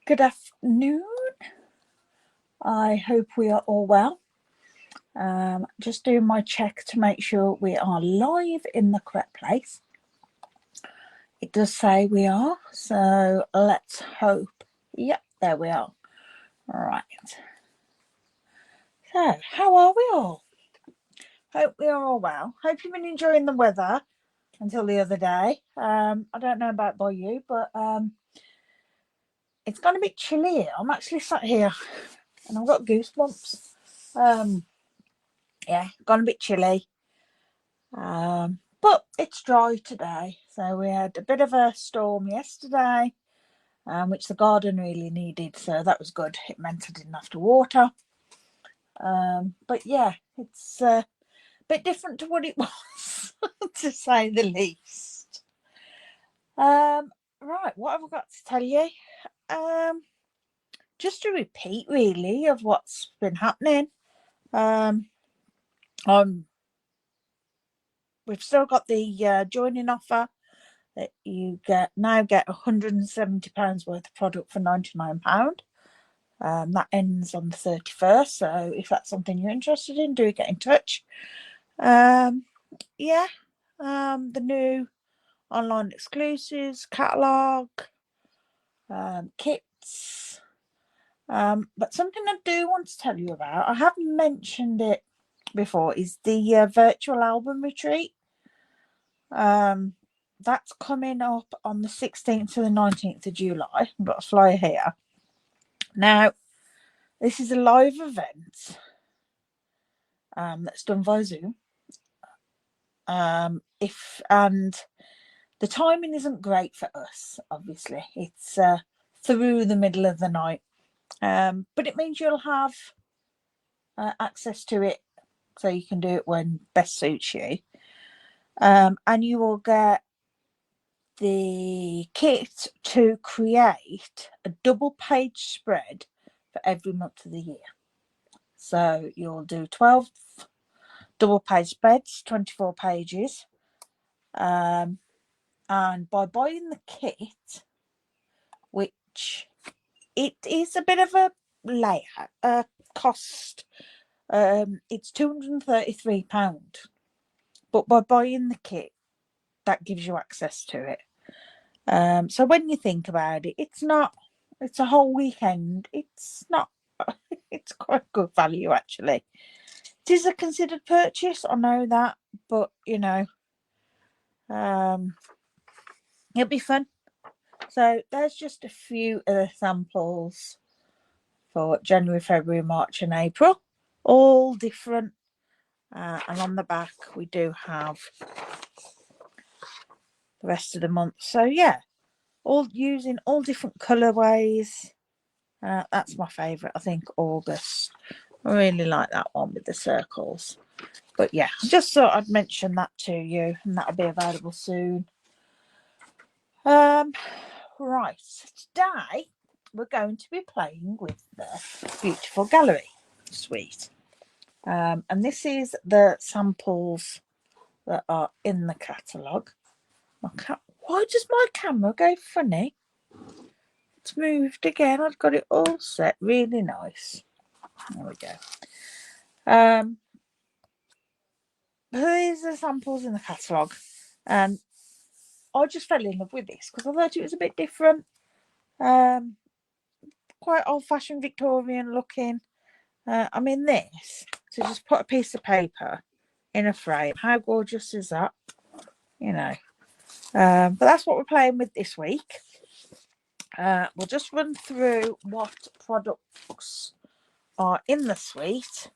Good afternoon. I hope we are all well. Just doing my check to make sure we are live in the correct place. It does say we are, so let's hope. Yep, there we are. Right. So, how are we all? Hope we are all well. Hope you've been enjoying the weather until the other day. I don't know about by you, but it's gone a bit chilly here. I'm actually sat here and I've got goosebumps. Yeah, gone a bit chilly. But it's dry today. So we had a bit of a storm yesterday, which the garden really needed. So that was good. It meant I didn't have to water. But yeah, it's a bit different to what it was, to say the least. Right, what have I got to tell you? Just a repeat, really, of what's been happening. We've still got the joining offer that you now get £170 worth of product for £99. That ends on the 31st, so if that's something you're interested in, do get in touch. The new online exclusives, catalogue, kits. But something I do want to tell you about, I haven't mentioned it before, is the virtual album retreat. That's coming up on the 16th to the 19th of July. I've got a flyer here. Now, this is a live event that's done via Zoom. And the timing isn't great for us, obviously. It's through the middle of the night. But it means you'll have access to it, so you can do it when best suits you. And you will get the kit to create a double page spread for every month of the year. So you'll do 12 double page spreads, 24 pages. And by buying the kit, which it is a bit of a layout, cost, it's £233. But by buying the kit, that gives you access to it. So when you think about it, it's a whole weekend. It's quite good value, actually. It is a considered purchase, I know that, but it'll be fun. So there's just a few of the samples for January, February, March and April, all different. And on the back we do have the rest of the month. So yeah, all using all different colourways. That's my favourite, I think, August. I really like that one with the circles. But yeah, just thought I'd mention that to you, and that'll be available soon. Right, today we're going to be playing with the beautiful gallery suite. And this is the samples that are in the catalogue. Why does my camera go funny? It's moved again. I've got it all set really nice. There we go. These are samples in the catalogue, and I just fell in love with this because I thought it was a bit different. Quite old-fashioned Victorian looking. I mean, this, to just put a piece of paper in a frame, how gorgeous is that? But that's what we're playing with this week. We'll just run through what products are in the suite.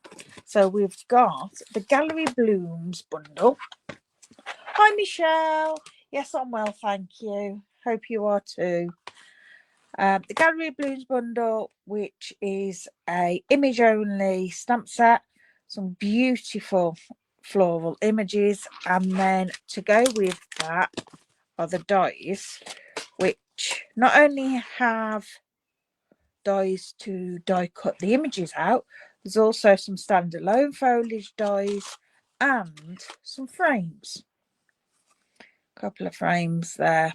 So we've got the Gallery Blooms bundle. Hi, Michelle. Yes, I'm well, thank you. Hope you are too. The Gallery Blooms bundle, which is a image-only stamp set, some beautiful floral images, and then to go with that are the dies, which not only have dies to die cut the images out, there's also some standalone foliage dies and some frames. A couple of frames there.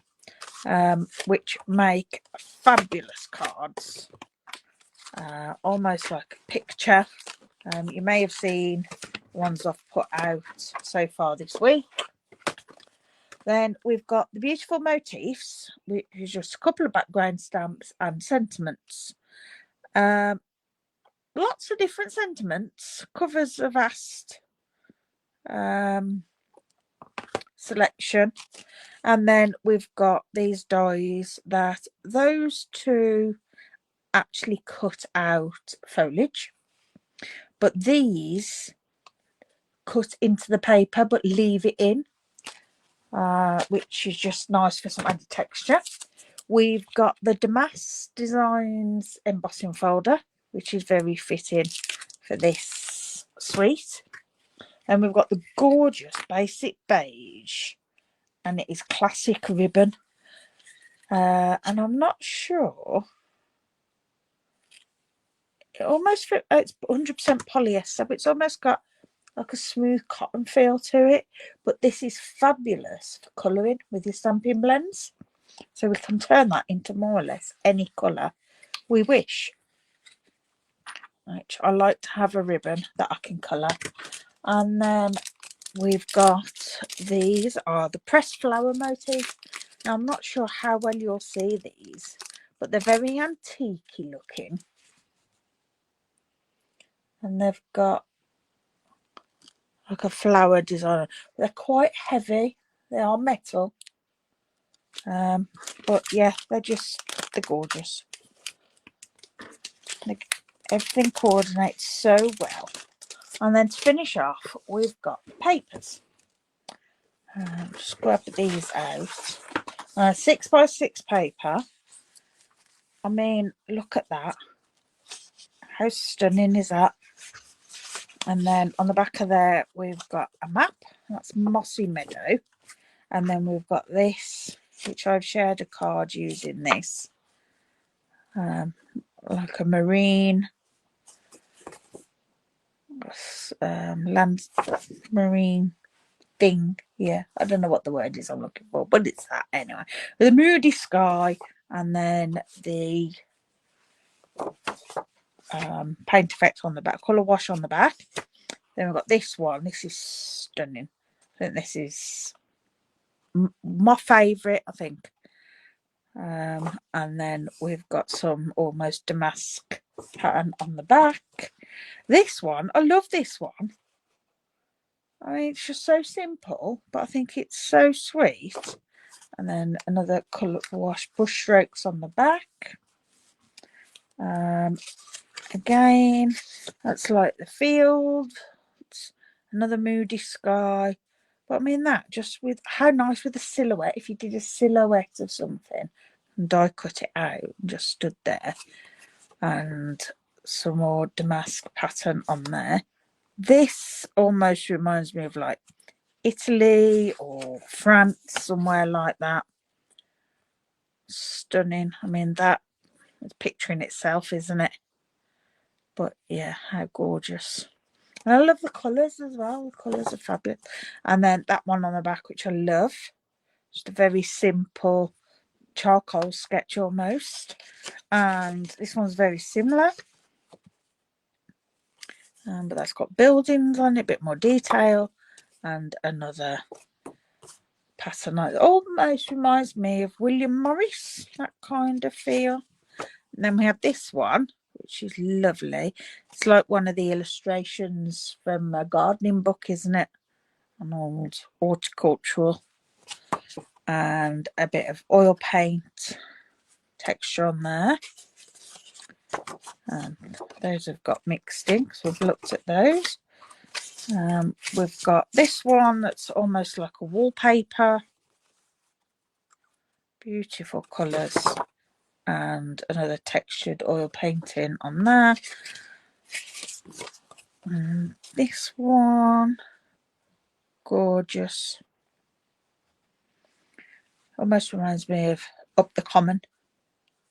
which make fabulous cards, almost like a picture. You may have seen ones I've put out so far this week. Then we've got the beautiful motifs, which is just a couple of background stamps and sentiments. Lots of different sentiments, covers a vast selection. And then we've got these dies that those two actually cut out foliage, but these cut into the paper but leave it in, which is just nice for some added texture. We've got the Damask Designs embossing folder, which is very fitting for this suite. And we've got the gorgeous basic beige, and it is classic ribbon. And I'm not sure. It's 100% polyester, but it's almost got like a smooth cotton feel to it. But this is fabulous for colouring with your stamping blends. So we can turn that into more or less any colour we wish. Which I like to have a ribbon that I can colour. And then we've got, these are the pressed flower motifs. Now I'm not sure how well you'll see these, but they're very antique-y looking. And they've got like a flower design. They're quite heavy. They are metal. But yeah, they're gorgeous. Everything coordinates so well. And then to finish off, we've got papers. Just grab these out. 6x6 paper. I mean, look at that. How stunning is that? And then on the back of there, we've got a map. That's Mossy Meadow. And then we've got this, which I've shared a card using this. Like a marine, marine thing. Yeah, I don't know what the word is I'm looking for, but it's that anyway. The moody sky, and then the paint effect on the back, colour wash on the back. Then we've got this one. This is stunning. I think this is my favourite, I think. And then we've got some almost damask pattern on the back. This one, I love this one. I mean, it's just so simple, but I think it's so sweet. And then another colour wash brush strokes on the back. Again, that's like the field. It's another moody sky. But I mean, that just with how nice with the silhouette. If you did a silhouette of something and die cut it out and just stood there, and some more damask pattern on there. This almost reminds me of like Italy or France, somewhere like that. Stunning. I mean, that is picture in itself, isn't it? But yeah, how gorgeous. And I love the colours as well. The colours are fabulous. And then that one on the back, which I love. Just a very simple charcoal sketch almost. And this one's very similar. But that's got buildings on it, a bit more detail. And another pattern. It almost reminds me of William Morris, that kind of feel. And then we have this one, which is lovely. It's like one of the illustrations from a gardening book, isn't it? An old horticultural. And a bit of oil paint texture on there. And those have got mixed in, because we've looked at those. We've got this one that's almost like a wallpaper. Beautiful colours. And another textured oil painting on there. And this one, gorgeous. Almost reminds me of Up the Common,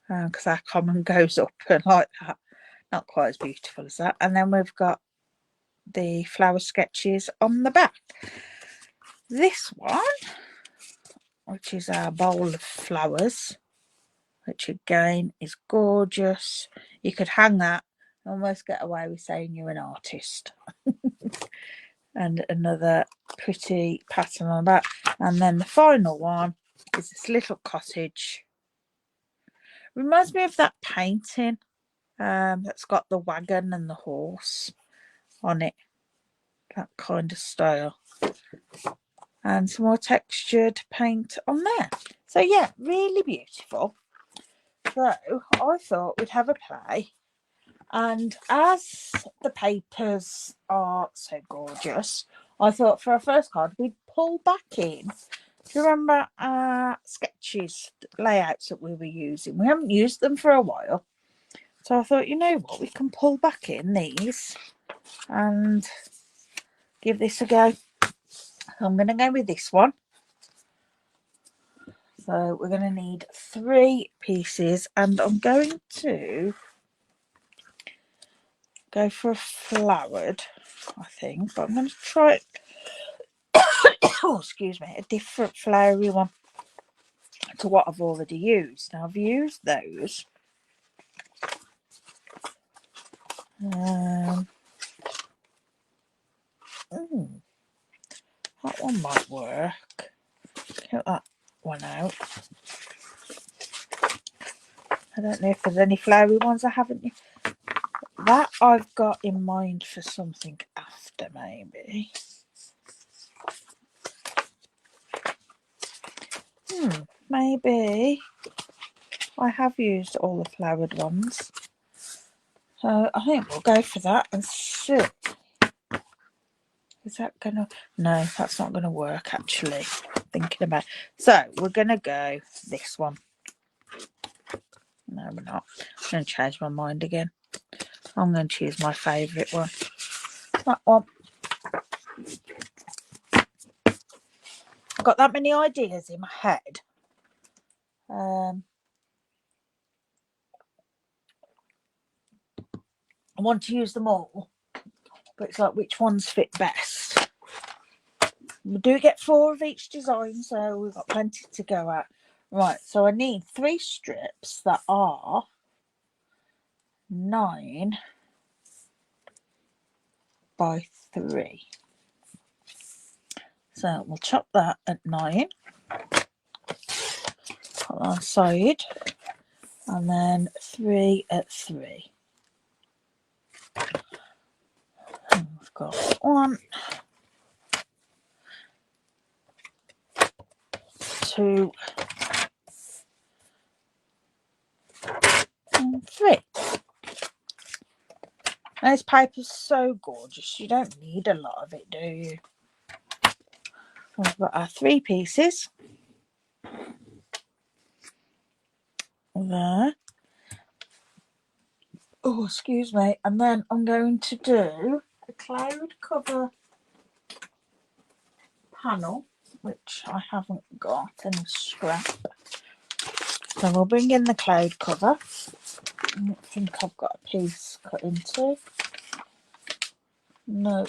because our common goes up and like that. Not quite as beautiful as that. And then we've got the flower sketches on the back. This one which is our bowl of flowers, which again is gorgeous. You could hang that and almost get away with saying you're an artist. And another pretty pattern on the back. And then the final one is this little cottage. Reminds me of that painting that's got the wagon and the horse on it. That kind of style. And some more textured paint on there. So yeah, really beautiful. So I thought we'd have a play. And as the papers are so gorgeous, I thought for our first card we'd pull back in. Do you remember our sketches, layouts that we were using? We haven't used them for a while. So I thought, you know what, we can pull back in these and give this a go. I'm going to go with this one. So we're going to need 3 pieces, and I'm going to go for a flowered, I think, but I'm going to try oh, excuse me, a different flowery one to what I've already used. Now I've used those. That one might work. Cut that one out. I don't know if there's any flowery ones I haven't used. That I've got in mind for something after, maybe. Maybe I have used all the flowered ones. So I think we'll go for that and see. Is that gonna... No, that's not gonna work actually. Thinking about it. So we're gonna go this one. No, we're not. I'm gonna change my mind again. I'm gonna choose my favourite one. That one. I've got that many ideas in my head. I want to use them all, but it's like which ones fit best. We do get 4 of each design, so we've got plenty to go at. Right, so I need 3 strips that are 9 by 3. So we'll chop that at 9. Put that on the side. And then 3 at 3. And we've got 1, 2, and 3. And this paper's so gorgeous, you don't need a lot of it, do you? We've got our 3 pieces there. Oh, excuse me. And then I'm going to do a cloud cover panel, which I haven't got any scrap. So we'll bring in the cloud cover. I don't think I've got a piece cut into. No.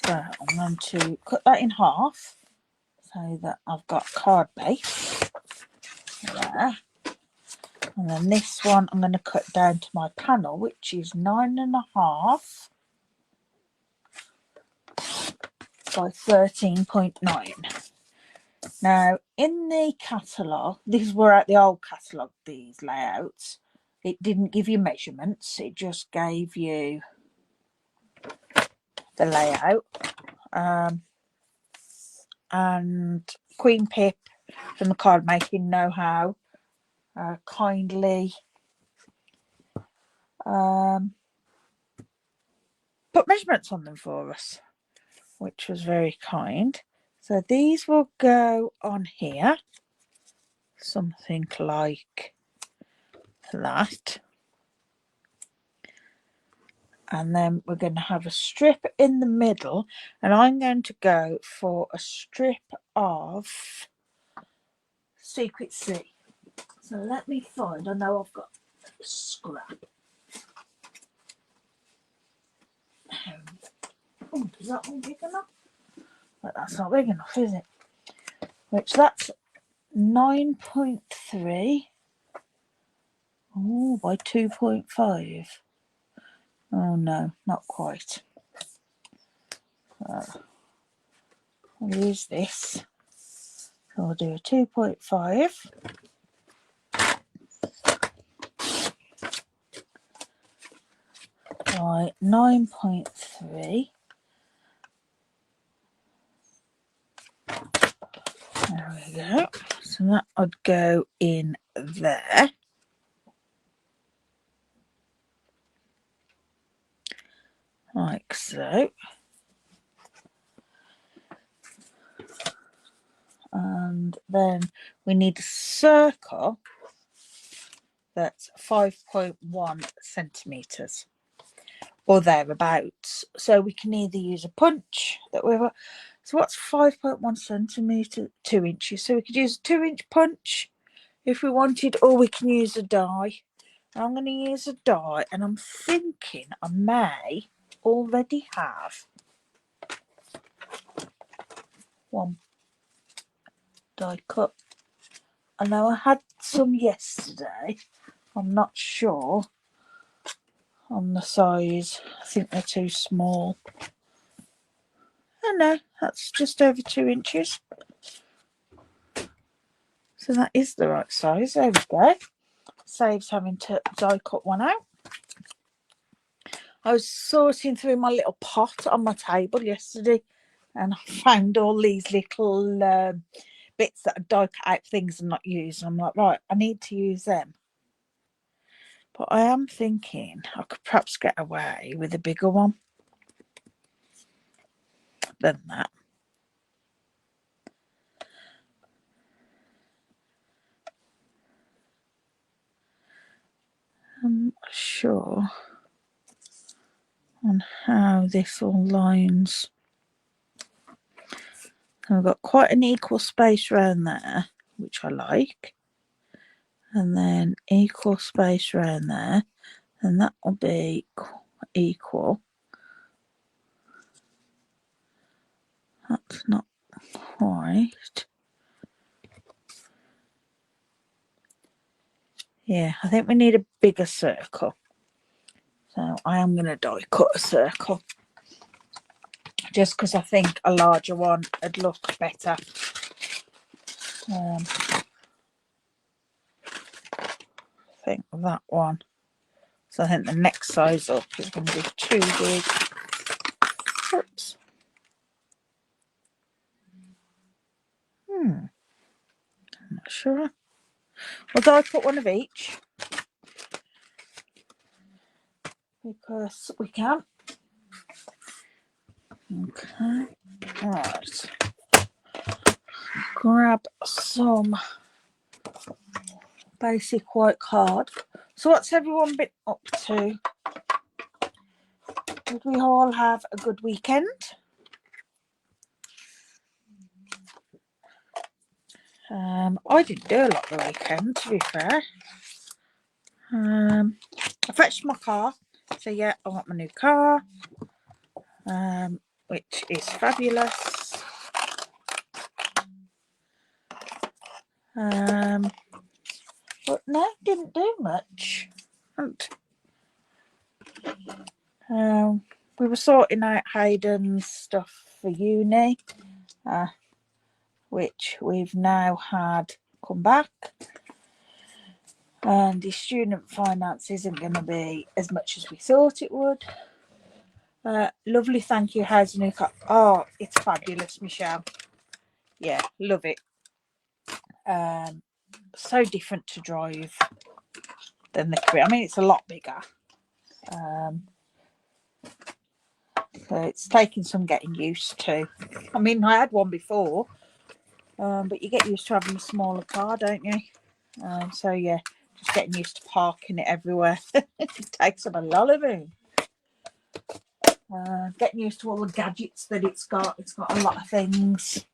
So I'm going to cut that in half so that I've got card base there. And then this one I'm going to cut down to my panel, which is 9.5 by 13.9. Now, in the catalogue, these were at the old catalogue, these layouts. It didn't give you measurements, it just gave you the layout. And Queen Pip from the Card Making Know-How kindly put measurements on them for us, which was very kind. So these will go on here, something like that. And then we're going to have a strip in the middle, and I'm going to go for a strip of Secret Sea. So let me find, I know I've got scrap. Oh, is that one big enough? but that's not big enough, is it? Which that's 9.3 by 2.5. Oh no, not quite. I'll use this. So I'll do a 2.5 by 9.3. There we go. So that would go in there. Like so. And then we need a circle that's 5.1 centimetres or thereabouts. So we can either use a punch that we've got. So what's 5.1 centimetres? 2 inches. So we could use a 2-inch punch if we wanted, or we can use a die. I'm going to use a die, and I'm thinking I may already have one die cut. I know I had some yesterday. I'm not sure on the size. I think they're too small. Oh no, that's just over 2 inches. So that is the right size. There we go. Saves having to die cut one out. I was sorting through my little pot on my table yesterday, and I found all these little bits that are die cut out things and not used. I'm like, right, I need to use them. But I am thinking I could perhaps get away with a bigger one than that. I'm not sure on how this all lines. I've got quite an equal space around there, which I like. And then equal space around there. And that will be equal. That's not quite. Yeah, I think we need a bigger circle. So I am going to die cut a circle. Just because I think a larger one would look better. I think that one. So I think the next size up is going to be too big. Oops. I'm not sure. Well, do I put one of each? Because we can. Okay. Right. Grab some basic white card. So what's everyone been up to? Did we all have a good weekend? I didn't do a lot the weekend, to be fair. I fetched my car. So yeah, I got my new car. Which is fabulous. But no, didn't do much. We were sorting out Hayden's stuff for uni, which we've now had come back. And his student finance isn't going to be as much as we thought it would. Lovely, thank you. How's the new car? Oh, it's fabulous, Michelle. Yeah, love it. So different to drive than the Korea. I mean, it's a lot bigger. So it's taking some getting used to. I mean, I had one before, but you get used to having a smaller car, don't you? So yeah, just getting used to parking it everywhere. It takes up a lot of room. Getting used to all the gadgets that it's got. It's got a lot of things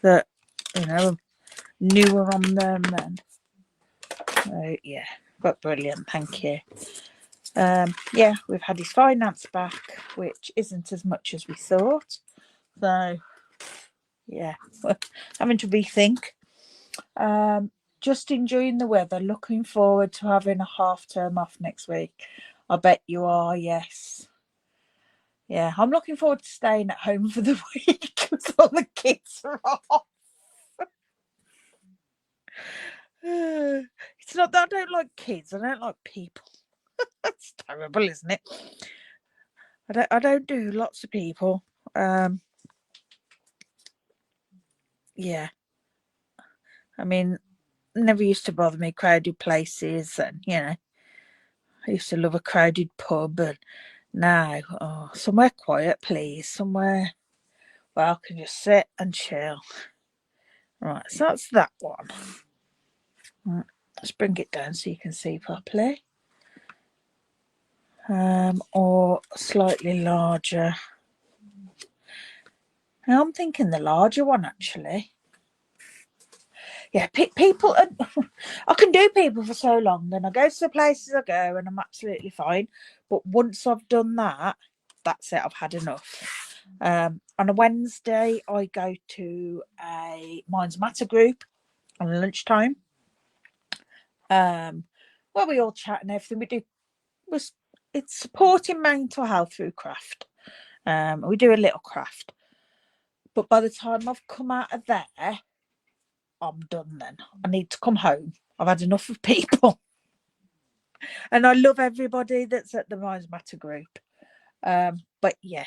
that, you know, newer on them. And so yeah, but brilliant, thank you. Yeah, we've had his finance back, which isn't as much as we thought. So Yeah, having to rethink. Just enjoying the weather. Looking forward to having a half term off next week. I bet you are. Yes. Yeah, I'm looking forward to staying at home for the week because all the kids are off. It's not that I don't like kids. I don't like people. That's terrible, isn't it? I don't do lots of people. Yeah. I mean, never used to bother me crowded places, and I used to love a crowded pub, and now, somewhere quiet, please. Somewhere where I can just sit and chill. Right, so that's that one. Right, let's bring it down so you can see properly. Or slightly larger. Now I'm thinking the larger one, actually. Yeah, people. I can do people for so long, then I go to the places I go, and I'm absolutely fine. But once I've done that, that's it. I've had enough. On a Wednesday, I go to a Minds Matter group on lunchtime. Where we all chat and everything. It's supporting mental health through craft. We do a little craft, but by the time I've come out of there, I'm done. Then I need to come home. I've had enough of people. And I love everybody that's at the Minds Matter group. But yeah,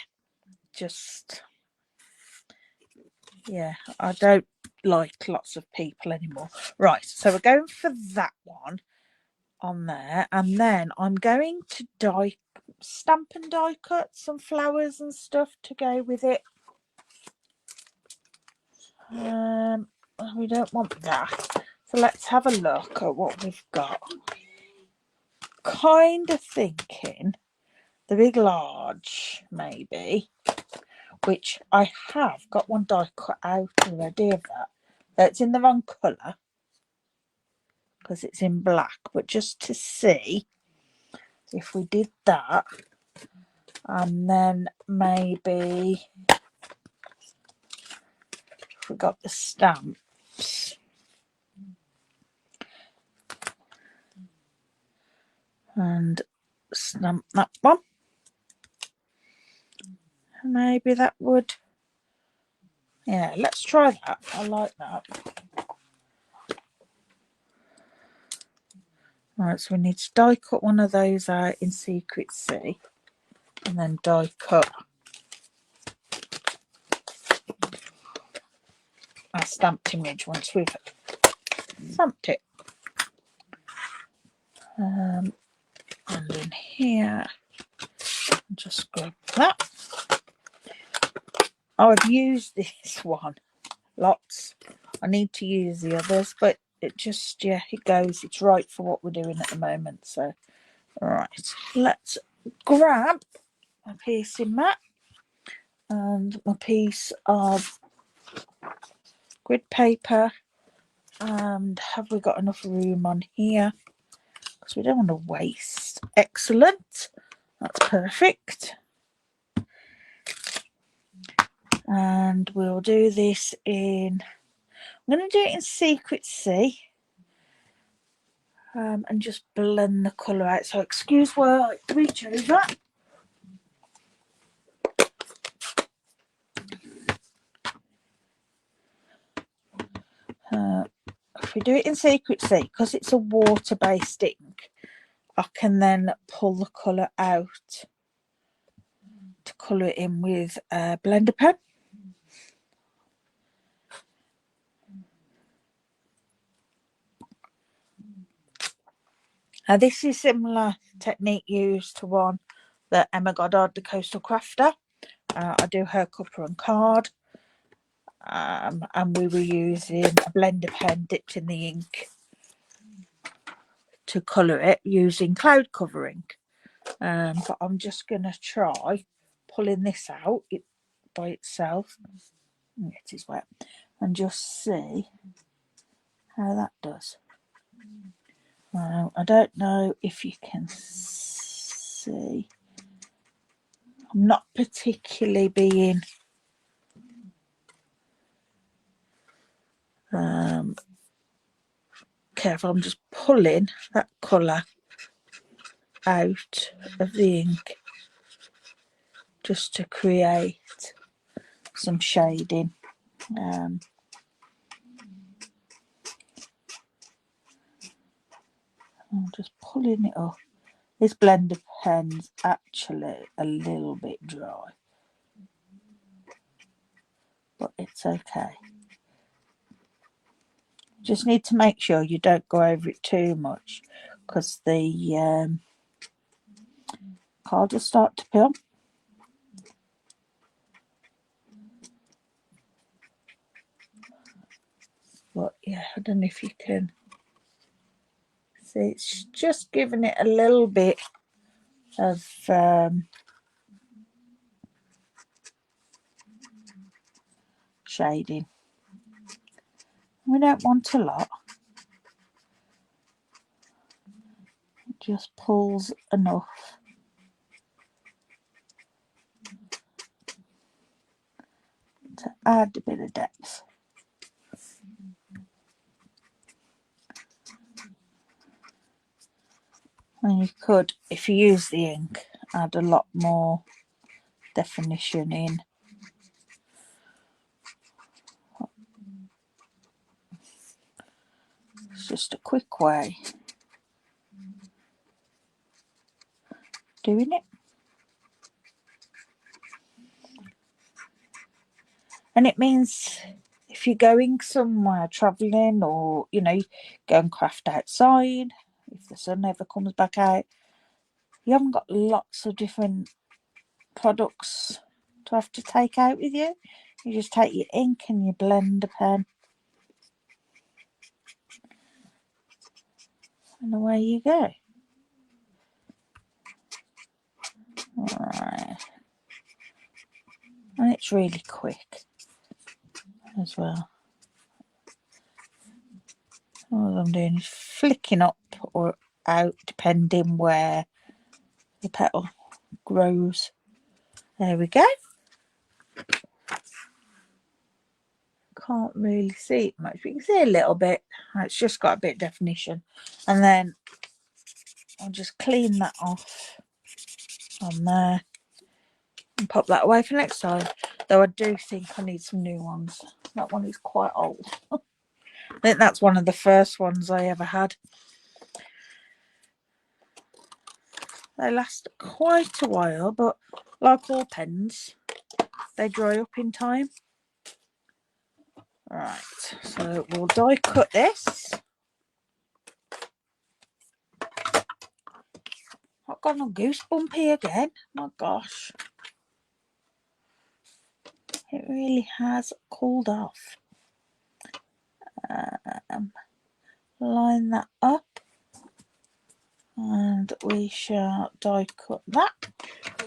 I don't like lots of people anymore. Right, so we're going for that one on there, and then I'm going to stamp and die cut some flowers and stuff to go with it. We don't want that, so let's have a look at what we've got. Kind of thinking the big large, maybe, which I have got one die cut out already of that. It's in the wrong colour because it's in black, but just to see if we did that, and then maybe if we got the stamps and stamp that one, maybe that would, yeah, let's try that. I like that. Right, so we need to die cut one of those out in Secret C, and then die cut our stamped image once we've stamped it. And in here, just grab that. I've used this one lots. I need to use the others, but it just, it goes. It's right for what we're doing at the moment. So, right, let's grab a piece in that and my piece of grid paper. And have we got enough room on here? Because we don't want to waste. Excellent. That's perfect. And we'll do this in, I'm going to do it in Secret C. And just blend the colour out. So excuse while I reach over. If we do it in Secret C, because it's a water-based ink, I can then pull the colour out to colour it in with a blender pen. Now this is similar technique used to one that Emma Goddard, the Coastal Crafter. I do her cuppa and card. And we were using a blender pen dipped in the ink to colour it using cloud cover ink. But I'm just going to try pulling this out by itself. It is wet. And just see how that does. I don't know if you can see. I'm not particularly being Careful, I'm just pulling that colour out of the ink just to create some shading. I'm just pulling it up. This blender pen's actually a little bit dry, but it's okay. Just need to make sure you don't go over it too much, because the card will start to peel. But yeah, I don't know if you can see, it's just giving it a little bit of shading. We don't want a lot. It just pulls enough to add a bit of depth. And you could, if you use the ink, add a lot more definition in. It's just a quick way of doing it. And it means if you're going somewhere travelling, or you know, go and craft outside, if the sun ever comes back out, you haven't got lots of different products to have to take out with you. You just take your ink and your blender pen, and away you go. Alright. And it's really quick as well. All I'm doing is flicking up or out depending where the petal grows. There we go. Can't really see it much, but you can see a little bit. It's just got a bit of definition. And then I'll just clean that off on there and pop that away for next time. Though I do think I need some new ones. That one is quite old. I think that's one of the first ones I ever had. They last quite a while, but like all pens, they dry up in time. Right, so we'll die cut this. I've got a goosebumpy again. My gosh. It really has cooled off. Line that up. And we shall die cut that.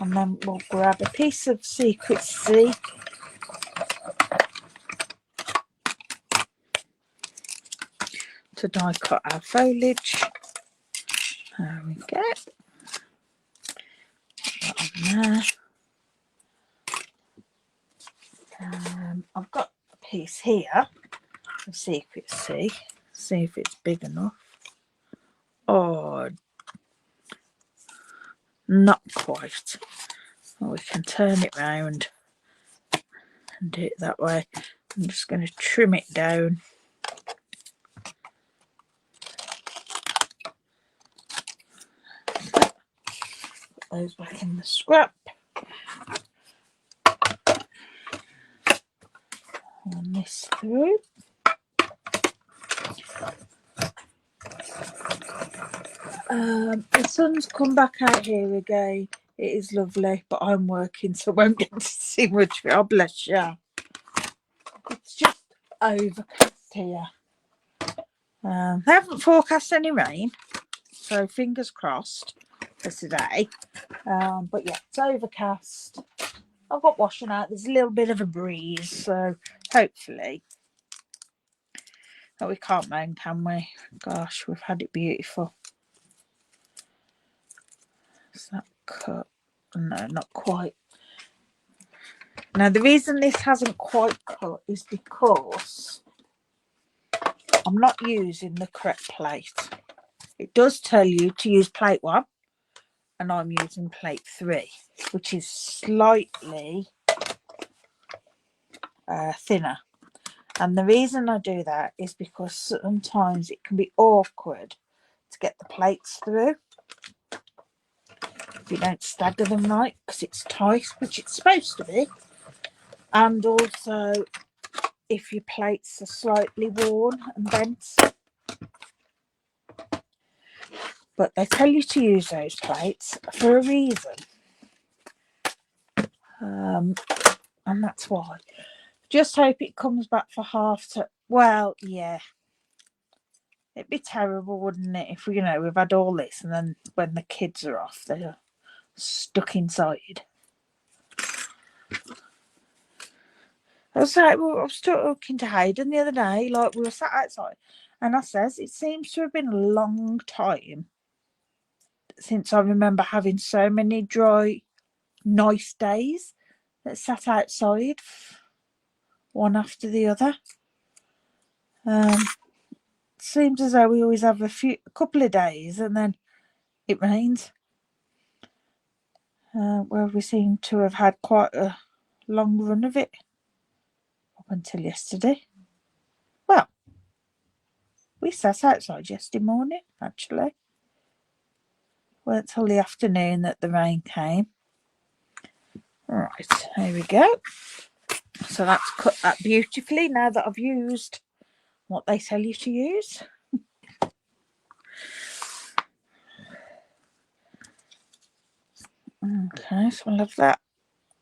And then we'll grab a piece of Secret C. To die cut our foliage. There we go. That on there. I've got a piece here of Secret C. See if it's big enough. Oh, not quite. Well, we can turn it round and do it that way. I'm just going to trim it down. Put those back in the scrap. Run this through. The sun's come back out here again. It is lovely, but I'm working, so I won't get to see much of it. Oh, bless you. It's just overcast here. They haven't forecast any rain, so fingers crossed for today. But yeah, it's overcast. I've got washing out. There's a little bit of a breeze, so hopefully. Oh, we can't moan, can we? Gosh, we've had it beautiful. Is that cut? No, not quite. Now, the reason this hasn't quite cut is because I'm not using the correct plate. It does tell you to use plate 1, and I'm using plate 3, which is slightly thinner. And the reason I do that is because sometimes it can be awkward to get the plates through if you don't stagger them right, because it's tight, which it's supposed to be. And also if your plates are slightly worn and bent. But they tell you to use those plates for a reason. And that's why. Just hope it comes back for half to, well, yeah. It'd be terrible, wouldn't it, if we've had all this and then when the kids are off, they're stuck inside. I was talking to Hayden the other day, like we were sat outside, and I says, it seems to have been a long time since I remember having so many dry, nice days that sat outside, one after the other. Seems as though we always have a couple of days and then it rains. Where we seem to have had quite a long run of it up until yesterday. Well, we sat outside yesterday morning, actually. Well, until the afternoon that the rain came. Right, here we go. So that's cut that beautifully now that I've used what they tell you to use. Okay, so I'll have that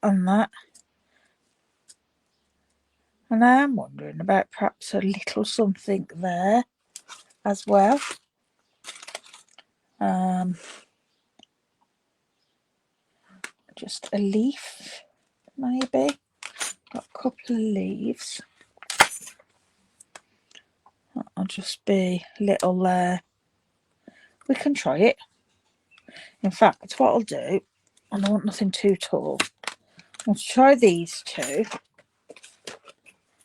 and that. And I am wondering about perhaps a little something there as well. Just a leaf, maybe. Got a couple of leaves. That'll just be little, we can try it. In fact, what I'll do, and I want nothing too tall, I'll try these two.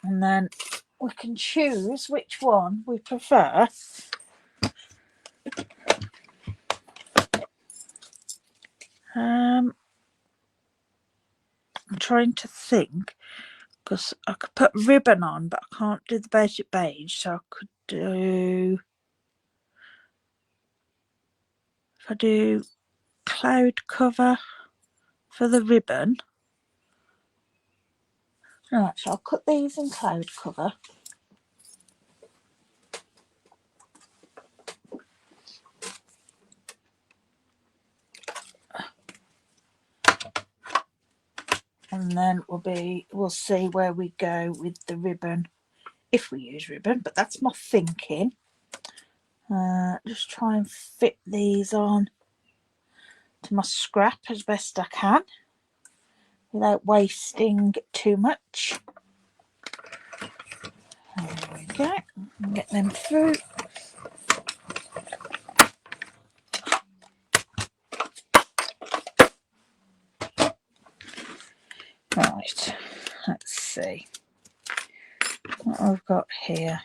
And then we can choose which one we prefer. I'm trying to think, because I could put ribbon on, but I can't do the basic beige, so I could do, if I do cloud cover for the ribbon. Right, so I'll cut these in cloud cover. And then we'll see where we go with the ribbon, if we use ribbon, but that's my thinking. Just try and fit these on to my scrap as best I can without wasting too much. There we go. Get them through. Right, let's see what I've got here.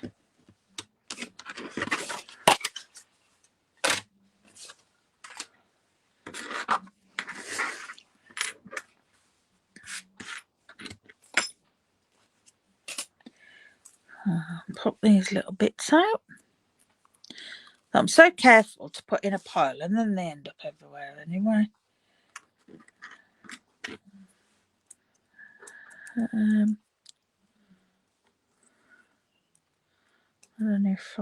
Pop these little bits out. I'm so careful to put in a pile and then they end up everywhere anyway. I don't know if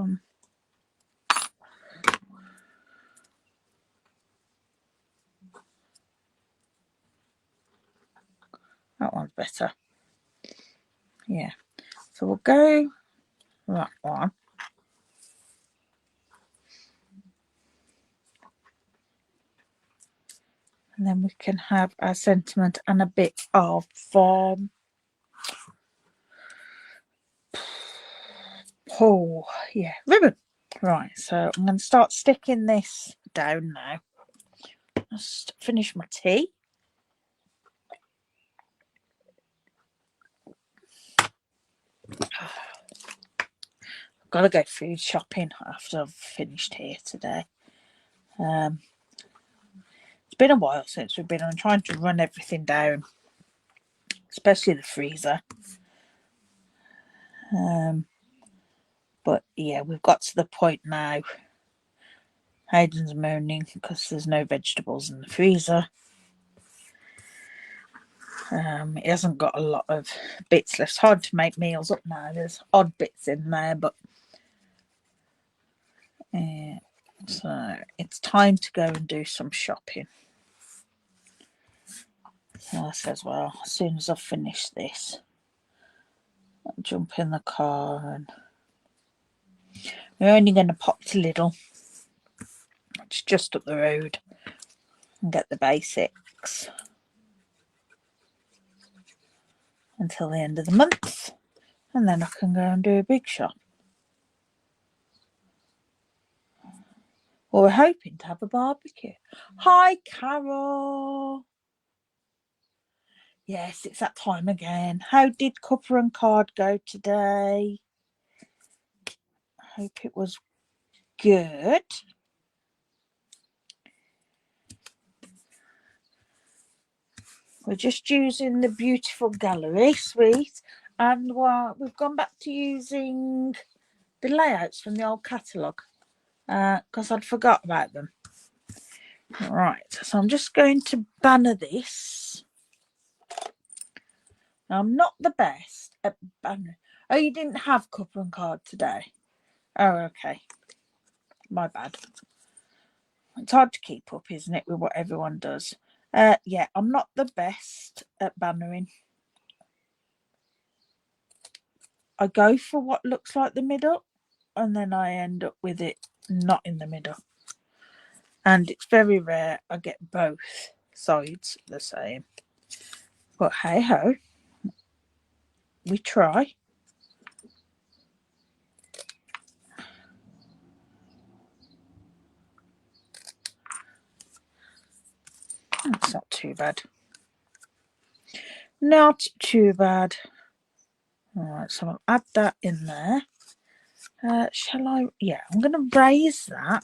that one's better. Yeah, so we'll go that one. And then we can have our sentiment and a bit of oh yeah, ribbon. Right, so I'm going to start sticking this down now. Just finish my tea. I've got to go food shopping after I've finished here today. It's been a while since we've been on, trying to run everything down, especially the freezer. But yeah, we've got to the point now. Hayden's moaning because there's no vegetables in the freezer. He hasn't got a lot of bits left. It's hard to make meals up now. There's odd bits in there, but so it's time to go and do some shopping. So I says, well, as soon as I've finished this, I'll jump in the car, and we're only going to pop to Lidl, which is just up the road, and get the basics until the end of the month, and then I can go and do a big shop. Well, we're hoping to have a barbecue. Hi, Carol. Yes, it's that time again. How did Cuppa and Card go today? I hope it was good. We're just using the beautiful gallery suite, and we've gone back to using the layouts from the old catalogue because I'd forgot about them. Right, so I'm just going to banner this. Now, I'm not the best at banner. Oh, you didn't have Cuppa and Card today? Oh, okay. My bad. It's hard to keep up, isn't it, with what everyone does? Yeah, I'm not the best at bannering. I go for what looks like the middle, and then I end up with it not in the middle. And it's very rare I get both sides the same. But hey ho, we try. It's not too bad. Not too bad. Alright, so I'll add that in there. Shall I? Yeah, I'm going to raise that.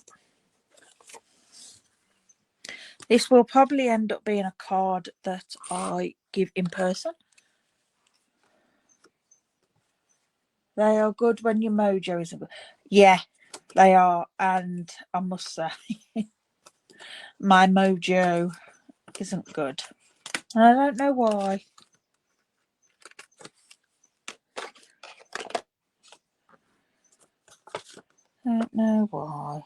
This will probably end up being a card that I give in person. They are good when your mojo isn't good. Yeah, they are. And I must say, my mojo isn't good. And I don't know why. I don't know why.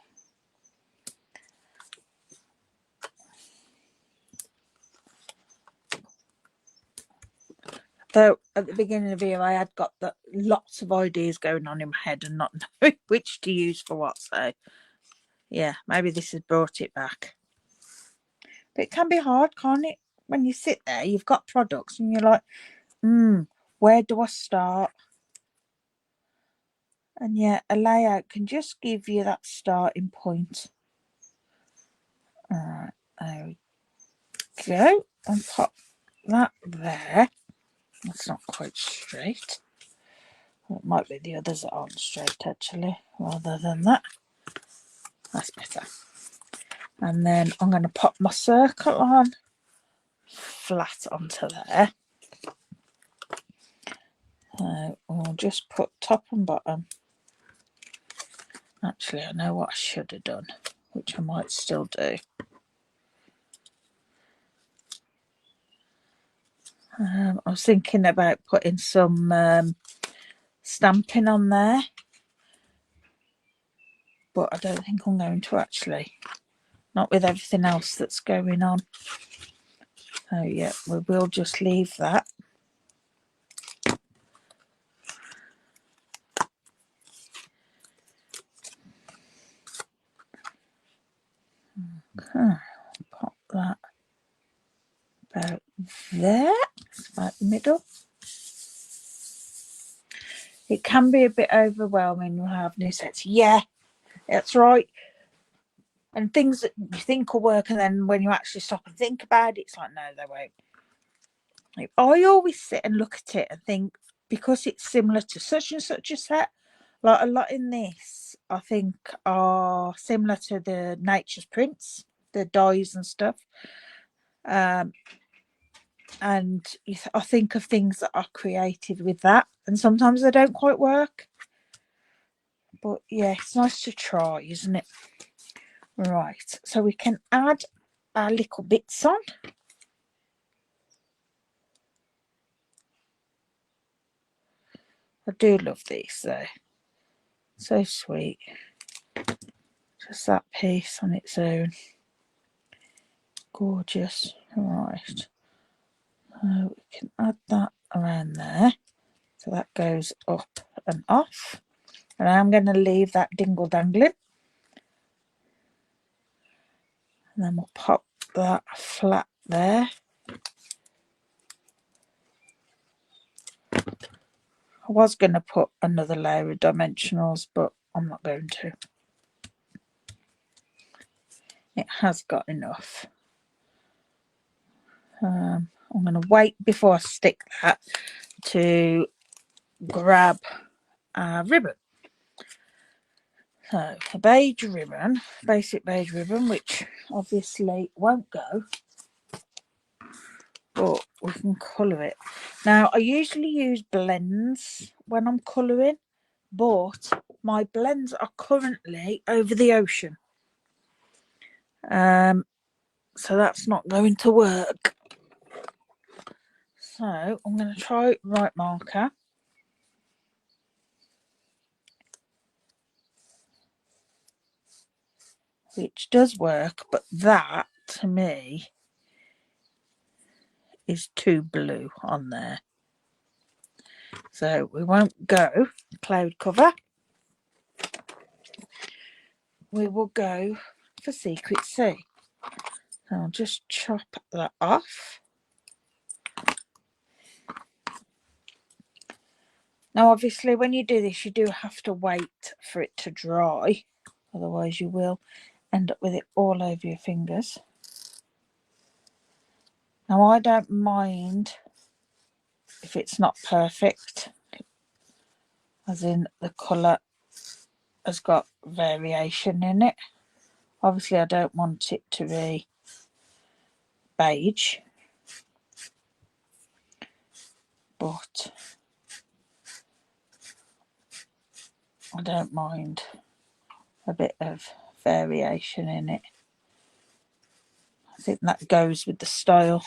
Though at the beginning of the year I had got lots of ideas going on in my head and not knowing which to use for what. So yeah, maybe this has brought it back. But it can be hard, can't it? When you sit there, you've got products and you're like, where do I start? And yeah, a layout can just give you that starting point. Alright, there we go. And pop that there. That's not quite straight. Well, it might be the others that aren't straight actually, rather than that. That's better. And then I'm going to pop my circle on flat onto there. So we'll just put top and bottom. Actually, I know what I should have done, which I might still do. I was thinking about putting some stamping on there, but I don't think I'm going to actually. Not with everything else that's going on. So yeah, we will just leave that. Okay, pop that about there, about the middle. It can be a bit overwhelming to have new sets. Yeah, that's right. And things that you think will work, and then when you actually stop and think about it, it's like, no, they won't. I always sit and look at it and think, because it's similar to such and such a set, Like a lot in this, I think, are similar to the nature's prints, the dyes and stuff. And I think of things that are created with that, and sometimes they don't quite work. But yeah, it's nice to try, isn't it? Right, so we can add our little bits on. I do love these though. So sweet. Just that piece on its own. Gorgeous. Right. We can add that around there. So that goes up and off. And I'm going to leave that dingle dangling. And then we'll pop that flat there. I was going to put another layer of dimensionals, but I'm not going to. It has got enough. I'm going to wait before I stick that to grab a ribbon. So a beige ribbon, basic beige ribbon, which obviously won't go, but we can colour it. Now I usually use blends when I'm colouring, but my blends are currently over the ocean. So that's not going to work. So I'm going to try white marker. Which does work, but that to me is too blue on there. So we won't go cloud cover. We will go for Secret Sea. So I'll just chop that off. Now obviously when you do this you do have to wait for it to dry, otherwise you will end up with it all over your fingers. Now I don't mind if it's not perfect, as in the colour has got variation in it. Obviously I don't want it to be beige, but I don't mind a bit of variation in it. I think that goes with the style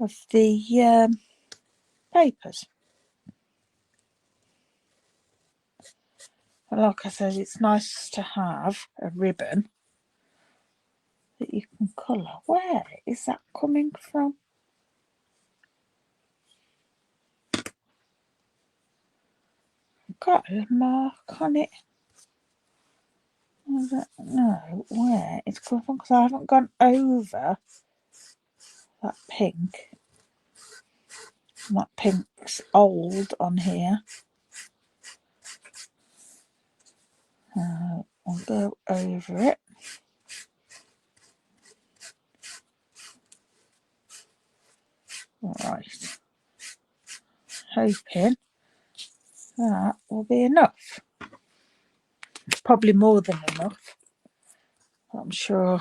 of the papers. But like I said, it's nice to have a ribbon that you can colour. Where is that coming from? I've got a mark on it. I don't know where it's coming from because I haven't gone over that pink. That pink's old on here. I'll go over it. Right. Hoping that will be enough. It's probably more than enough. I'm sure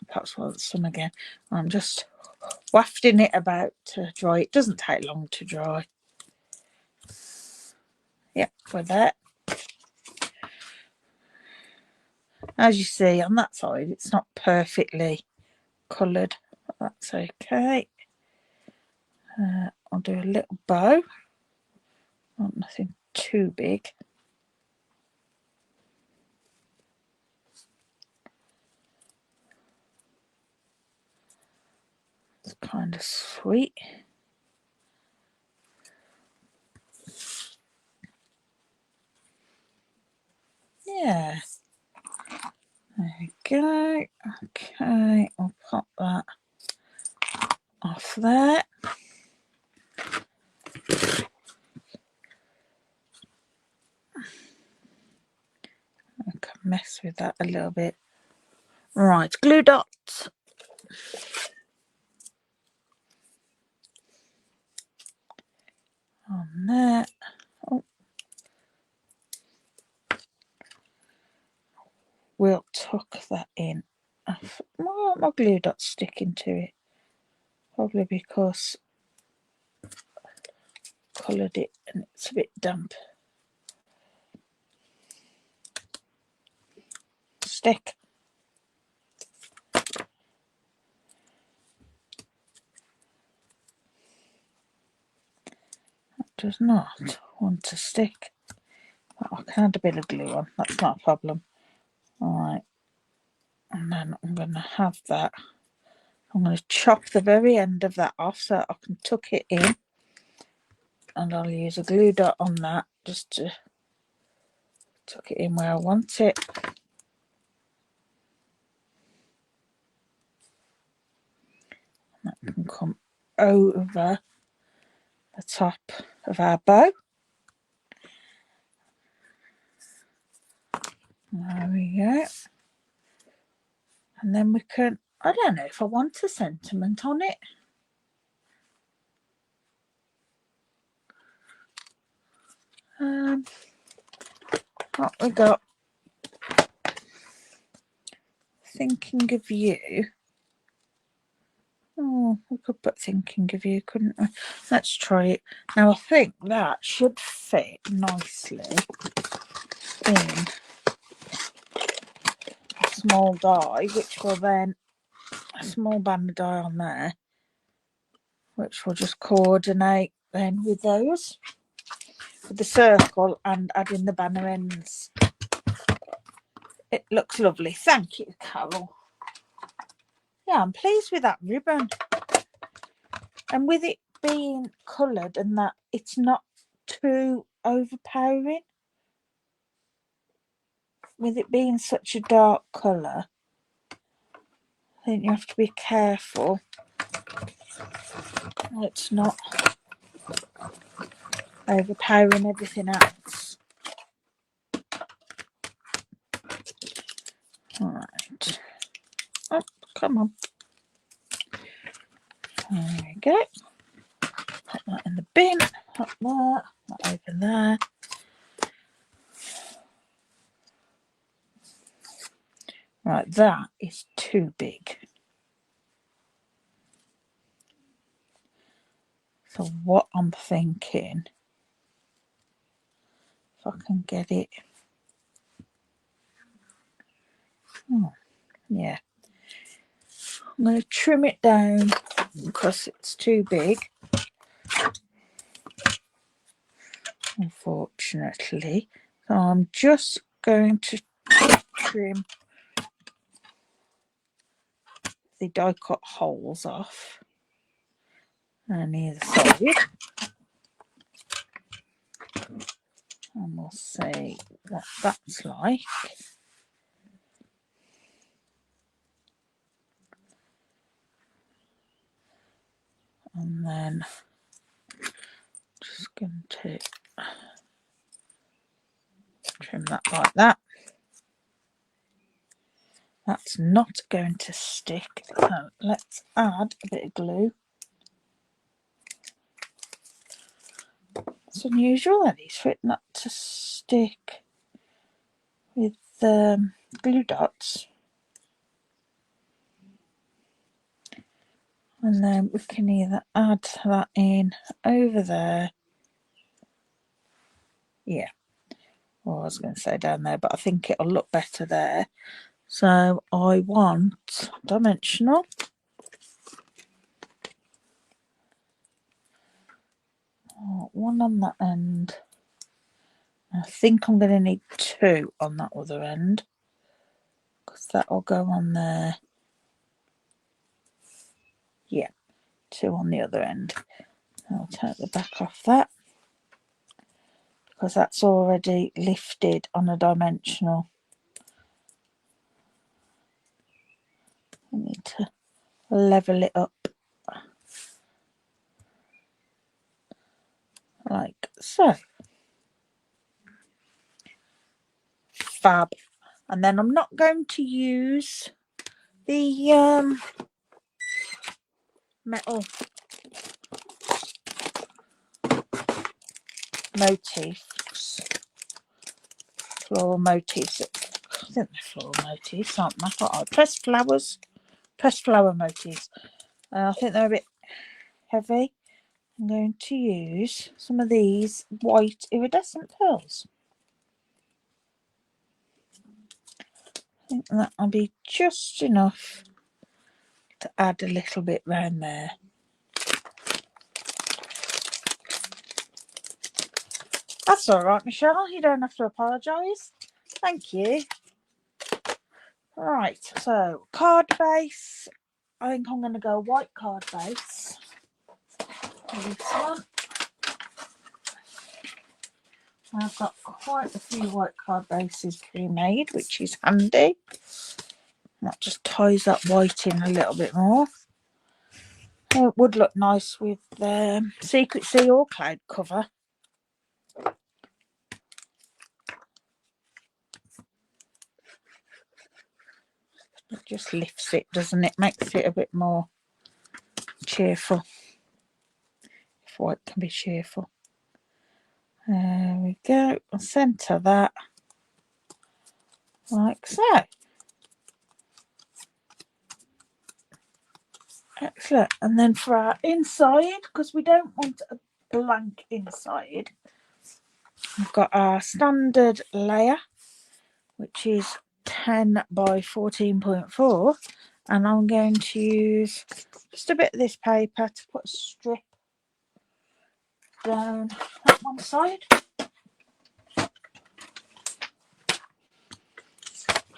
perhaps want some again. I'm just wafting it about to dry. It doesn't take long to dry. Yep, we're there. As you see on that side, it's not perfectly coloured. That's okay. I'll do a little bow. Not nothing too big. It's kind of sweet. Yeah. There we go. Okay, I'll pop that off there. I can mess with that a little bit. Right, glue dots. On there. Oh, my glue dot sticking to it? Probably because I coloured it and it's a bit damp. Stick. That does not want to stick. I can add a bit of glue on, that's not a problem. Alright, and then I'm going to have that. I'm going to chop the very end of that off so I can tuck it in, and I'll use a glue dot on that just to tuck it in where I want it. That can come over the top of our bow. There we go. And then we can, I don't know if I want a sentiment on it. What we got? Thinking of you. Oh, we could put thinking of you, couldn't we? Let's try it. Now I think that should fit nicely in a small die, which will then, a small band of die on there, which will just coordinate then with those, with the circle and adding the banner ends. It looks lovely. Thank you, Carol. Yeah, I'm pleased with that ribbon. And with it being coloured and that, it's not too overpowering. With it being such a dark colour, I think you have to be careful it's not overpowering everything else. Alright. Oh, come on. There we go. Put that in the bin. Put that over there. Right, that is too big. So what I'm thinking, if I can get it. Oh, yeah. I'm going to trim it down because it's too big, unfortunately. So I'm just going to trim the die cut holes off on either side, and we'll see what that's like. And then just going to trim that like that. That's not going to stick, so let's add a bit of glue. It's unusual that it's for it not to stick with glue dots. And then we can either add that in over there. Yeah. Well, I was going to say down there, but I think it'll look better there. So I want dimensional. One on that end. I think I'm going to need two on that other end, because that will go on there. Yeah, two on the other end. I'll take the back off that, because that's already lifted on a dimensional. I need to level it up like so. Fab. And then I'm not going to use the metal motifs, floral motifs. I think they're floral motifs, aren't they? I'll press flowers, pressed flower motifs. I think they're a bit heavy. I'm going to use some of these white iridescent pearls. I think that'll be just enough to add a little bit round there. That's all right, Michelle. You don't have to apologise. Thank you. Right, so card base. I think I'm going to go white card base. This one. I've got quite a few white card bases pre-made, which is handy. That just ties that white in a little bit more. It would look nice with the Secret Sea or cloud cover. It just lifts it, doesn't it? Makes it a bit more cheerful. If white can be cheerful. There we go. I'll centre that like so. Excellent. And then for our inside, because we don't want a blank inside, we've got our standard layer, which is 10 by 14.4, and I'm going to use just a bit of this paper to put a strip down that one side.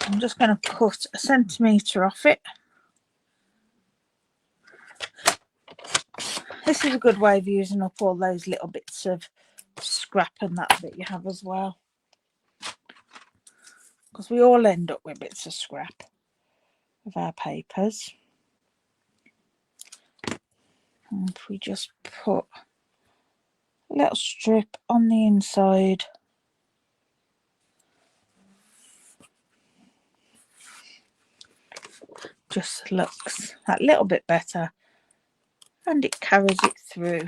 I'm just going to cut 1 centimetre off it. This is a good way of using up all those little bits of scrap and that you have as well, because we all end up with bits of scrap of our papers. And if we just put a little strip on the inside, just looks that little bit better, and it carries it through.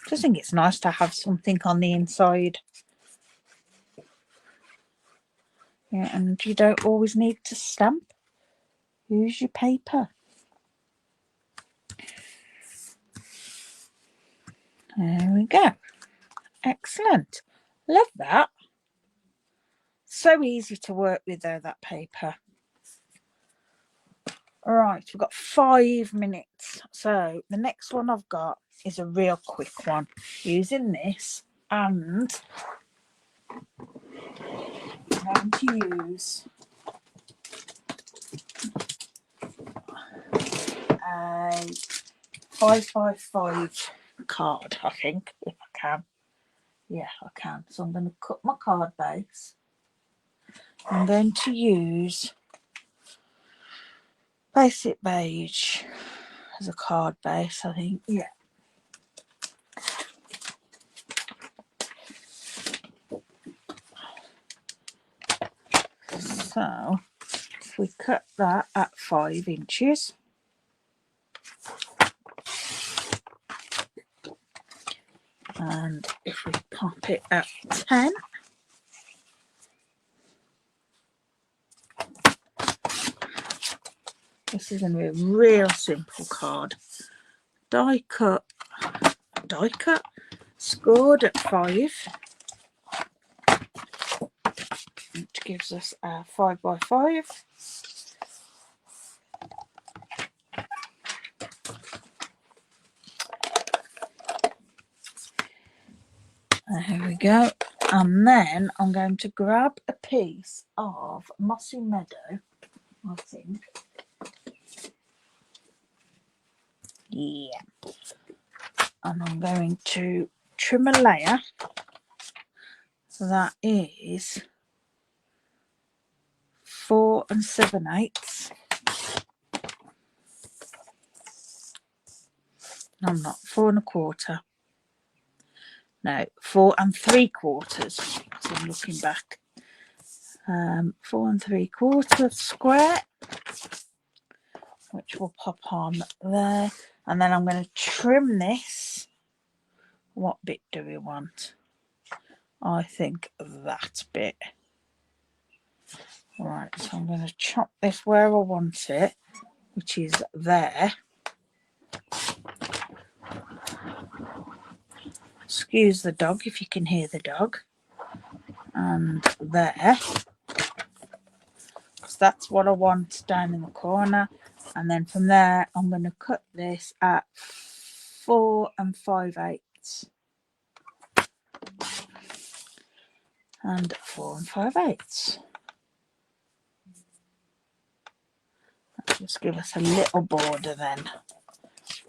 I just think it's nice to have something on the inside. Yeah, and you don't always need to stamp. Use your paper. There we go. Excellent. Love that. So easy to work with though, that paper. All right, we've got 5 minutes. So the next one I've got is a real quick one using this, and I'm going to use a 5x5 card, I think, if I can. Yeah, I can. So I'm going to cut my card base. I'm going to use Basic Beige as a card base, I think. Yeah. So if we cut that at 5 inches, and if we pop it at 10, this is going to be a real simple card. Die cut, scored at 5, which gives us a 5x5. There we go. And then I'm going to grab a piece of Mossy Meadow, I think. Yeah. And I'm going to trim a layer that is 4 7/8. I'm not 4 1/4. No, 4 3/4. So I'm looking back. 4 3/4 square, which will pop on there. And then I'm going to trim this. What bit do we want? I think that bit Right, so I'm going to chop this where I want it, which is there. Excuse the dog if you can hear the dog. And there. Because that's what I want down in the corner. And then from there, I'm going to cut this at 4 5/8. And 4 5/8. Just give us a little border then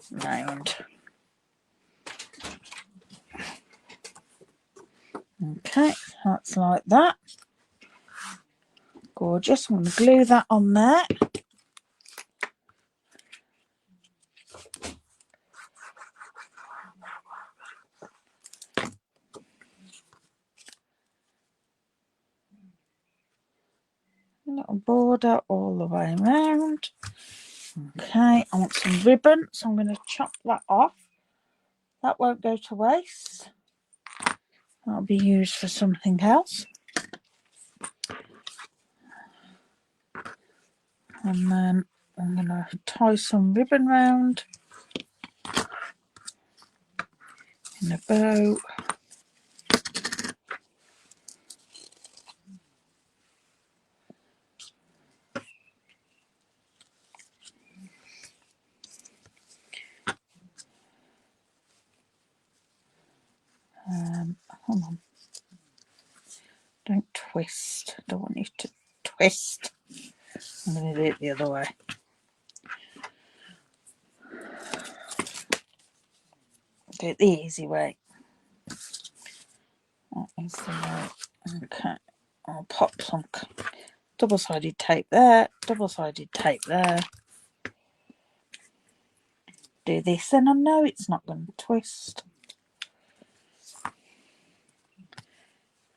round. Okay, that's like that. Gorgeous. I'm going to glue that on there. A little border all the way around. Okay, I want some ribbon, so I'm going to chop that off. That won't go to waste. That'll be used for something else. And then I'm going to tie some ribbon round in a bow. Hold on. Don't twist. I don't want you to twist. I'm going to do it the other way. Do it the easy way. That is the way. Okay. I'll pop some double-sided tape there, double-sided tape there. Do this and I know it's not going to twist.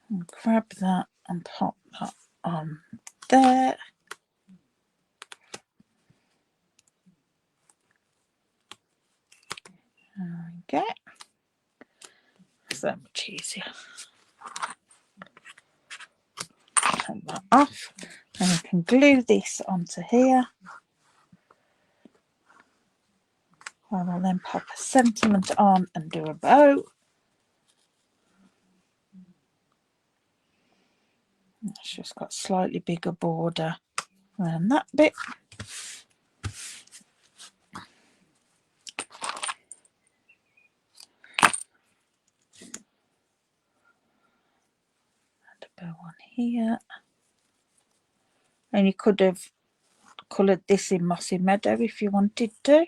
And grab that and pop that on there. There we go. So much easier. Take that off. And we can glue this onto here. I will then pop a sentiment on and do a bow. It's just got slightly bigger border around that bit. And a bow on here. And you could have coloured this in Mossy Meadow if you wanted to.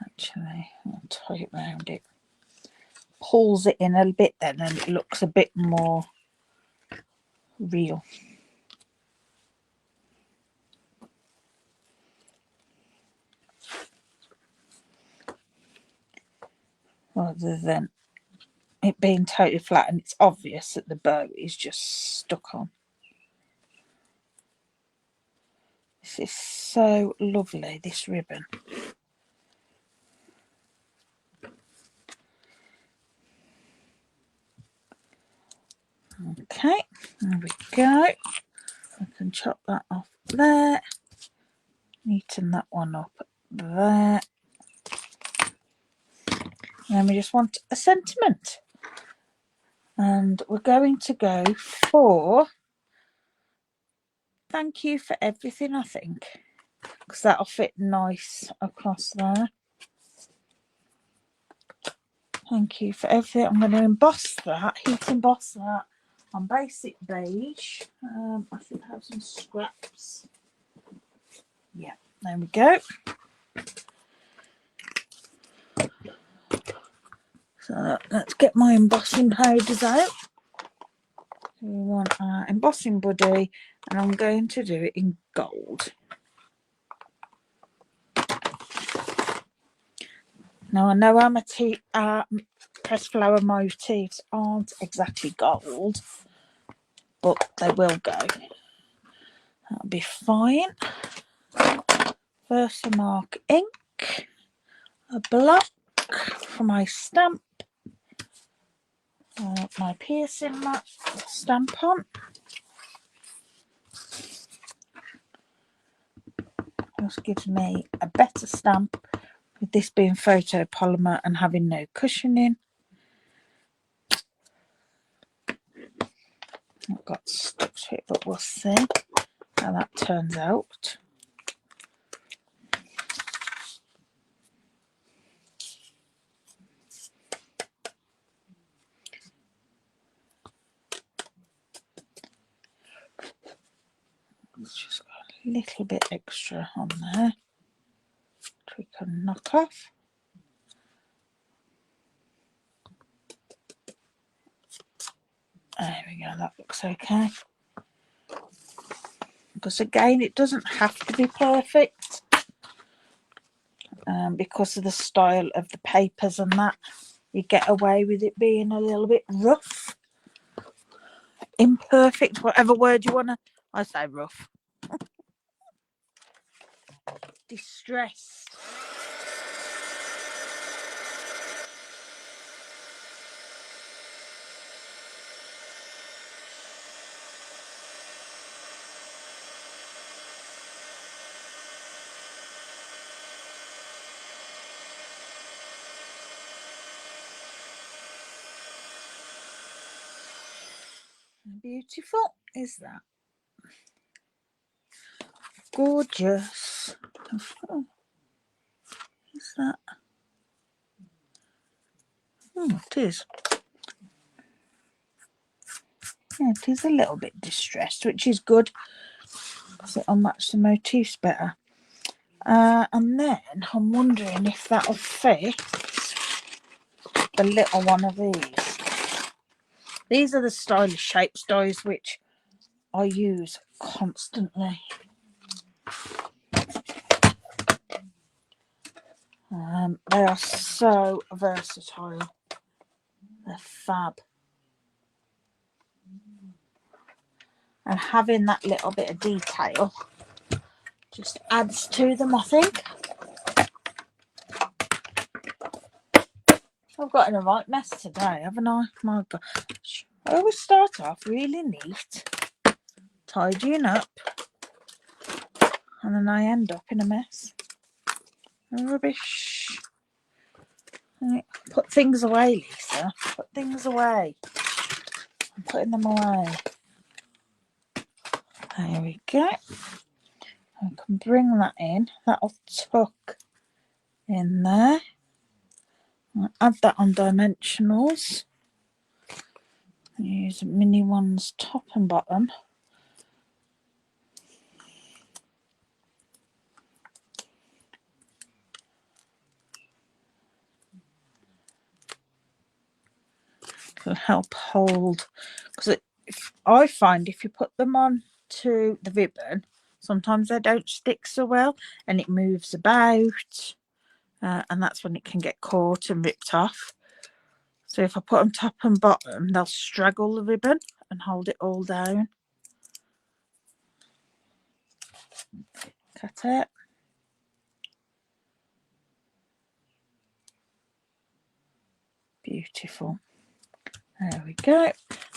Actually, I'll tie it round it. Pulls it in a bit then and it looks a bit more real. Rather than it being totally flat and it's obvious that the bow is just stuck on. This is so lovely, this ribbon. Okay, there we go. I can chop that off there. Neaten that one up there. And then we just want a sentiment. And we're going to go for thank you for everything, I think. Because that'll fit nice across there. Thank you for everything. I'm going to emboss that, heat emboss that on basic beige. I should have some scraps. Yeah, there we go. So let's get my embossing powders out. We want our embossing buddy, and I'm going to do it in gold. Now I know our pressed flower motifs aren't exactly gold, but they will go. That'll be fine. Versamark ink, a block. for my stamp, my piercing mat stamp on. This gives me a better stamp with this being photopolymer and having no cushioning. I've got stuck to it, but we'll see how that turns out. It's just got a little bit extra on there, which we can knock off. There we go, that looks okay. Because again, it doesn't have to be perfect because of the style of the papers and that. You get away with it being a little bit rough, imperfect, whatever word you want to. I say rough. Distressed. Beautiful, is that? Gorgeous. Oh, is that? Oh, it is. Yeah, it is a little bit distressed, which is good because it'll match the motifs better. And then I'm wondering if that'll fit the little one of these. These are the stylish shapes dies which I use constantly. They are so versatile. They're fab. And having that little bit of detail just adds to them, I think. I've got in a right mess today, haven't I? My gosh. I always start off really neat, tidying up, and then I end up in a mess. Rubbish. Right. Put things away, Lisa. Put things away. I'm putting them away. There we go. I can bring that in. That'll tuck in there. I'll add that on dimensionals. Use mini ones top and bottom. It'll help hold, because I find if you put them on to the ribbon, sometimes they don't stick so well and it moves about, and that's when it can get caught and ripped off. So if I put them top and bottom, they'll straggle the ribbon and hold it all down. Cut it. Beautiful. There we go.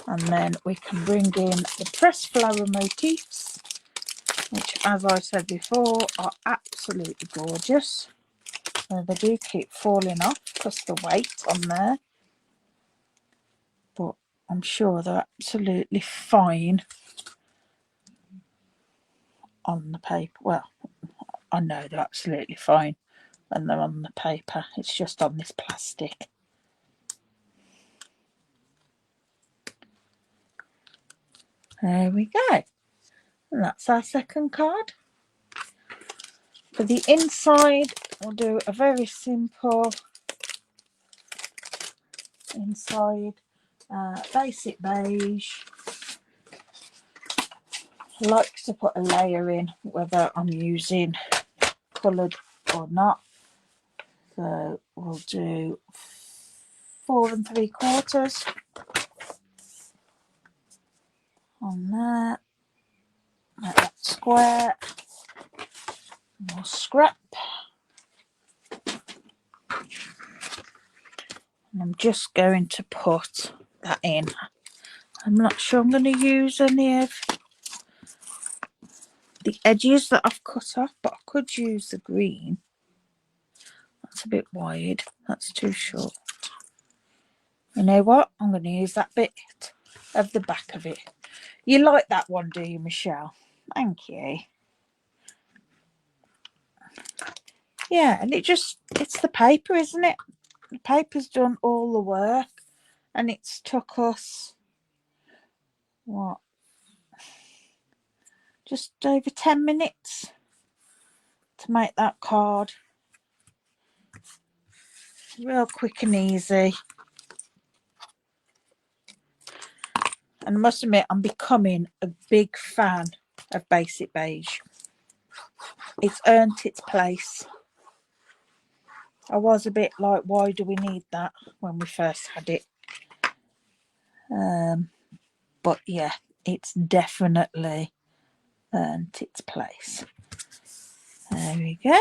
And then we can bring in the pressed flower motifs, which, as I said before, are absolutely gorgeous. So they do keep falling off because the weight on there, but I'm sure they're absolutely fine on the paper. Well, I know they're absolutely fine when they're on the paper. It's just on this plastic. There we go. And that's our second card. For the inside, we'll do a very simple inside, basic beige. I like to put a layer in, whether I'm using coloured or not. So we'll do 4 3/4 on there. Make that square. More scrap. I'm just going to put that in. I'm not sure I'm going to use any of the edges that I've cut off, but I could use the green. That's a bit wide. That's too short. You know what? I'm going to use that bit of the back of it. You like that one, do you, Michelle? Thank you. Yeah, and it's the paper, isn't it? The paper's done all the work, and it's took us, what, just over 10 minutes to make that card. Real quick and easy. And I must admit, I'm becoming a big fan of Basic Beige. It's earned its place. I was a bit like, why do we need that when we first had it? But yeah, it's definitely earned its place. There we go.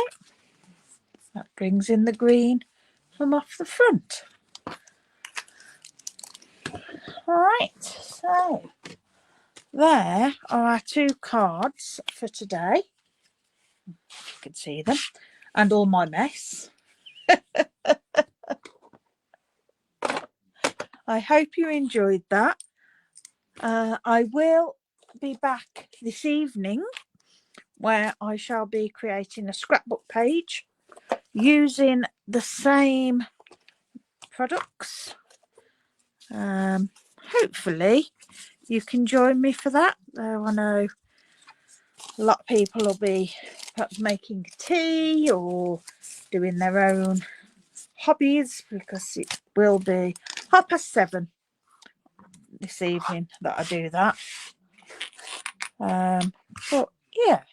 That brings in the green from off the front. All right, so there are our 2 cards for today. You can see them, and all my mess. I hope you enjoyed that. I will be back this evening where I shall be creating a scrapbook page using the same products. Hopefully you can join me for that, though I know a lot of people will be perhaps making tea or doing their own hobbies, because it will be 7:30 this evening that I do that. But yeah,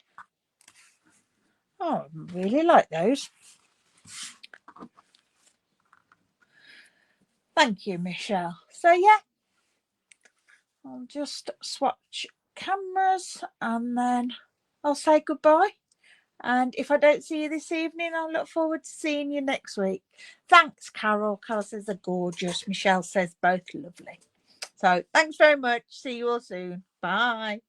I really like those. Thank you, Michelle. So yeah, I'll just swatch cameras and then I'll say goodbye. And if I don't see you this evening, I'll look forward to seeing you next week. Thanks, Carol. Carol says they're gorgeous. Michelle says both lovely. So thanks very much. See you all soon. Bye.